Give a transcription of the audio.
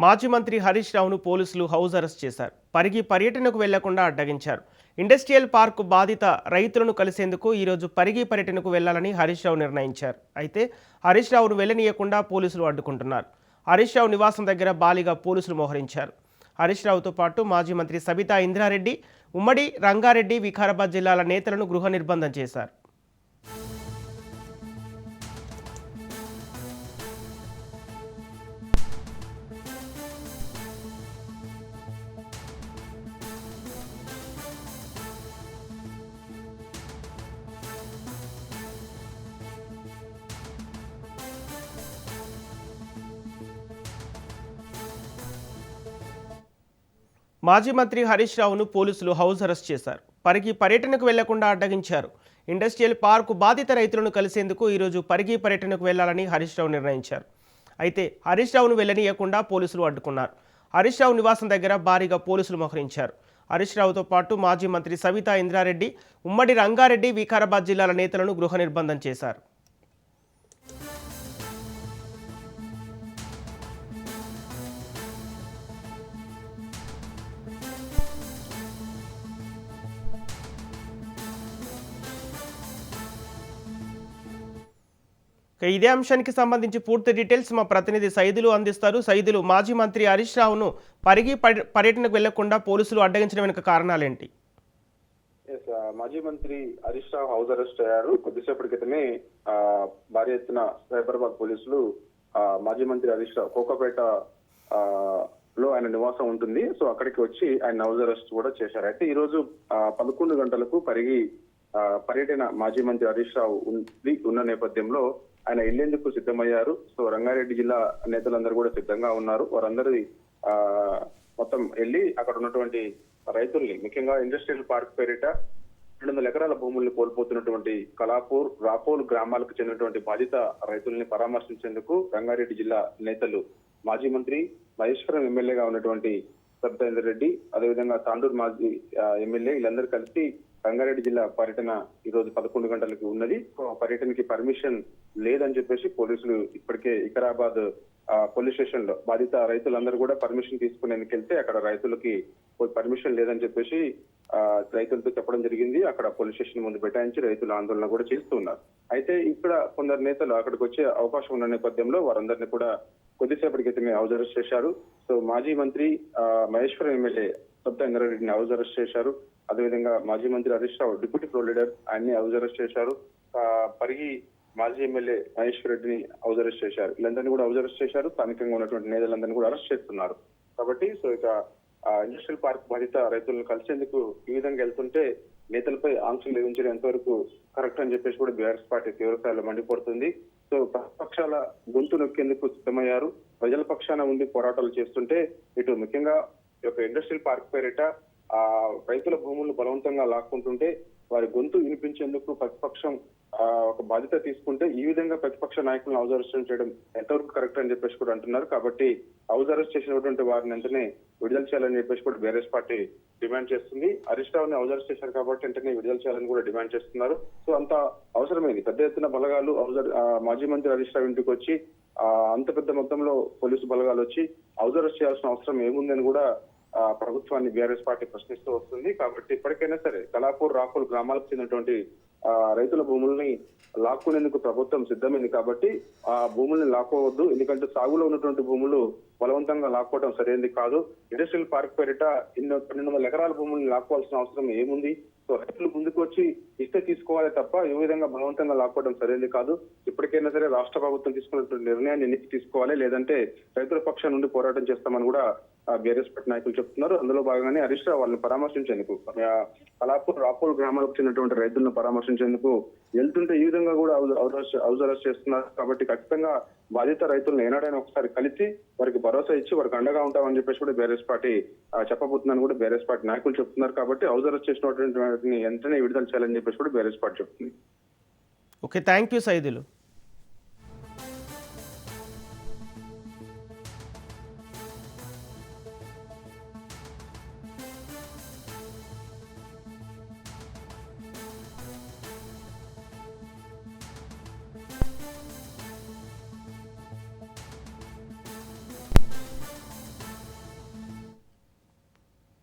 మాజీ మంత్రి హరీష్ రావును పోలీసులు హౌస్ అరెస్ట్ చేశారు. పరిగి పర్యటనకు వెళ్లకుండా అడ్డగించారు. ఇండస్ట్రియల్ పార్కు బాధిత రైతులను కలిసేందుకు ఈరోజు పరిగి పర్యటనకు వెళ్లాలని హరీష్ రావు నిర్ణయించారు. అయితే హరీష్ రావును వెళ్లనీయకుండా పోలీసులు అడ్డుకుంటున్నారు. హరీష్ రావు నివాసం దగ్గర భారీగా పోలీసులు మోహరించారు. హరీష్ రావుతో పాటు మాజీ మంత్రి సబితా ఇంద్రారెడ్డి, ఉమ్మడి రంగారెడ్డి, వికారాబాద్ జిల్లాల నేతలను గృహ నిర్బంధం చేశారు. మాజీ మంత్రి హరీష్ రావును పోలీసులు హౌస్ అరెస్ట్ చేశారు. పరిగి పర్యటనకు వెళ్లకుండా అడ్డగించారు. ఇండస్ట్రియల్ పార్కు బాధిత రైతులను కలిసేందుకు ఈరోజు పరిగి పర్యటనకు వెళ్లాలని హరీష్ రావు నిర్ణయించారు. అయితే హరీష్ రావును వెళ్లనీయకుండా పోలీసులు అడ్డుకున్నారు. హరీష్ రావు నివాసం దగ్గర భారీగా పోలీసులు మోహరించారు. హరీష్ రావుతో పాటు మాజీ మంత్రి సబితా ఇంద్రారెడ్డి, ఉమ్మడి రంగారెడ్డి, వికారాబాద్ జిల్లాల నేతలను గృహ నిర్బంధం చేశారు. ఇదే అంశానికి సంబంధించి పూర్తి డీటెయిల్స్ మా ప్రతినిధి సైదులు అందిస్తారు. సైదులు, మాజీ మంత్రి హరీష్ రావును పరిగి పర్యటనకు వెళ్లకుండా పోలీసులు అడ్డగించడం వెనుక కారణాలేంటి? మాజీ మంత్రి హరీష్ రావు హౌస్ అరెస్ట్ అయ్యారు. కొద్దిసేపటి క్రితమే భారీ ఎత్తున సైబరాబాద్ పోలీసులు మాజీ మంత్రి హరీష్ రావు కోకాపేట లో ఆయన నివాసం ఉంటుంది. సో అక్కడికి వచ్చి ఆయన హౌస్ అరెస్ట్ కూడా చేశారు. అయితే ఈ రోజు 11 గంటలకు పరిగి పర్యటన మాజీ మంత్రి హరీష్ రావు ఉన్న నేపథ్యంలో ఆయన వెళ్లేందుకు సిద్ధమయ్యారు. సో రంగారెడ్డి జిల్లా నేతలందరూ కూడా సిద్ధంగా ఉన్నారు. వారందరూ మొత్తం వెళ్లి అక్కడ ఉన్నటువంటి రైతుల్ని, ముఖ్యంగా ఇండస్ట్రియల్ పార్క్ పేరిట 200 ఎకరాల భూముల్ని కోల్పోతున్నటువంటి కలాపూర్, రాపోల్ గ్రామాలకు చెందినటువంటి బాధిత రైతుల్ని పరామర్శించేందుకు రంగారెడ్డి జిల్లా నేతలు, మాజీ మంత్రి మహేశ్వరం ఎమ్మెల్యేగా ఉన్నటువంటి సబితా రెడ్డి, అదేవిధంగా తాండూరు మాజీ ఎమ్మెల్యే, వీళ్ళందరూ కలిసి రంగారెడ్డి జిల్లా పర్యటన ఈ రోజు 11 గంటలకు ఉన్నది. పర్యటనకి పర్మిషన్ లేదని చెప్పేసి పోలీసులు ఇప్పటికే వికారాబాద్ పోలీస్ స్టేషన్ లో బాధిత రైతులందరూ కూడా పర్మిషన్ తీసుకునేందుకు వెళ్తే అక్కడ రైతులకి పర్మిషన్ లేదని చెప్పేసి రైతులతో చెప్పడం జరిగింది. అక్కడ పోలీస్ స్టేషన్ ముందు బైఠాయించి రైతుల ఆందోళన కూడా చేస్తూ ఉన్నారు. అయితే ఇక్కడ కొందరు నేతలు అక్కడికి వచ్చే అవకాశం ఉన్న నేపథ్యంలో వారందరినీ కూడా కొద్దిసేపటి క్రితమే హౌస్ అరెస్ట్ చేశారు. సో మాజీ మంత్రి మహేశ్వరం ఎమ్మెల్యే సబితా ఇంద్రారెడ్డిని హౌస్ అరెస్ట్ చేశారు. అదేవిధంగా మాజీ మంత్రి Harish Rao deputy pro leader ఆయన్ని హౌస్ అరెస్ట్ చేశారు. పరిగి మాజీ ఎమ్మెల్యే మహేశ్వర్ రెడ్డిని హౌస్ అరెస్ట్ చేశారు. వీళ్ళందరినీ కూడా హౌస్ అరెస్ట్ చేశారు. స్థానికంగా ఉన్నటువంటి నేతలందరినీ కూడా అరెస్ట్ చేస్తున్నారు. కాబట్టి సో ఇక ఇండస్ట్రియల్ పార్క్ బాధిత రైతులను కలిసేందుకు ఈ విధంగా వెళ్తుంటే నేతలపై ఆంక్షలు విధించడం ఎంతవరకు కరెక్ట్ అని చెప్పేసి కూడా బీఆర్ఎస్ పార్టీ తీవ్రస్థాయిలో మండిపడుతుంది. సో ప్రతిపక్షాల గొంతు నొక్కేందుకు సిద్ధమయ్యారు. ప్రజల పక్షాన ఉండి పోరాటాలు చేస్తుంటే ఇటు ముఖ్యంగా ఈ యొక్క ఇండస్ట్రియల్ పార్క్ పేరిట రైతుల భూములను బలవంతంగా లాక్కుంటుంటే వారి గొంతు వినిపించేందుకు ప్రతిపక్షం ఒక బాధ్యత తీసుకుంటే ఈ విధంగా ప్రతిపక్ష నాయకులను హౌస్ అరెస్ట్ చేయడం ఎంతవరకు కరెక్ట్ అని చెప్పేసి కూడా అంటున్నారు. కాబట్టి హౌస్ అరెస్ట్ చేసినటువంటి వారిని వెంటనే విడుదల చేయాలని చెప్పేసి కూడా బీఆర్ఎస్ పార్టీ డిమాండ్ చేస్తుంది. హరీష్ రావుని హౌస్ అరెస్ట్ చేశారు కాబట్టి వెంటనే విడుదల చేయాలని కూడా డిమాండ్ చేస్తున్నారు. సో అంత అవసరమైంది. పెద్ద ఎత్తున బలగాలు మాజీ మంత్రి హరీష్ రావు ఇంటికి వచ్చి అంత పెద్ద మొత్తంలో పోలీసు బలగాలు వచ్చి హౌస్ అరెస్ట్ చేయాల్సిన అవసరం ఏముందని కూడా ప్రభుత్వాన్ని బీఆర్ఎస్ పార్టీ ప్రశ్నిస్తూ వస్తుంది. కాబట్టి ఇప్పటికైనా సరే కలాపూర్, రాపూర్ గ్రామాలకు చెందినటువంటి రైతుల భూముల్ని లాక్కునేందుకు ప్రభుత్వం సిద్ధమైంది. కాబట్టి ఆ భూముల్ని లాక్కోవద్దు. ఎందుకంటే సాగులో ఉన్నటువంటి భూములు బలవంతంగా లాక్కోవడం సరైనది కాదు. ఇండస్ట్రియల్ పార్క్ పేరిట 200 ఎకరాల భూముల్ని లాక్కోవాల్సిన అవసరం ఏముంది? సో రైతులు ముందుకు వచ్చి ఇస్తే తీసుకోవాలి తప్ప ఏ విధంగా బలవంతంగా లాక్కోవడం సరైనది కాదు. ఇప్పటికైనా సరే రాష్ట్ర ప్రభుత్వం తీసుకున్నటువంటి నిర్ణయాన్ని ఎన్నిక తీసుకోవాలి, లేదంటే రైతుల పక్షం నుండి పోరాటం చేస్తామని కూడా బీఆర్ఎస్ పార్టీ నాయకులు చెప్తున్నారు. అందులో భాగంగానే హరీష్ రావు వాళ్ళని పరామర్శించేందుకు కలాపూర్, రాపూర్ గ్రామాలకు చెందినటువంటి రైతులను పరామర్శించేందుకు వెళ్తుంటే ఈ విధంగా కూడా హౌస్ అరెస్ట్ చేస్తున్నారు. కాబట్టి ఖచ్చితంగా బాధిత రైతులను ఏనాడైనా ఒకసారి కలిసి వారికి భరోసా ఇచ్చి వారికి అండగా ఉంటామని చెప్పేసి కూడా బీఆర్ఎస్ పార్టీ చెప్పబోతుందని కూడా బీఆర్ఎస్ పార్టీ నాయకులు చెప్తున్నారు. కాబట్టి హౌస్ అరెస్ట్ చేసినటువంటి వెంటనే విడుదల చేయాలని చెప్పేసి కూడా బీఆర్ఎస్ పార్టీ చెప్తుంది. Okay, thank you Saidulu.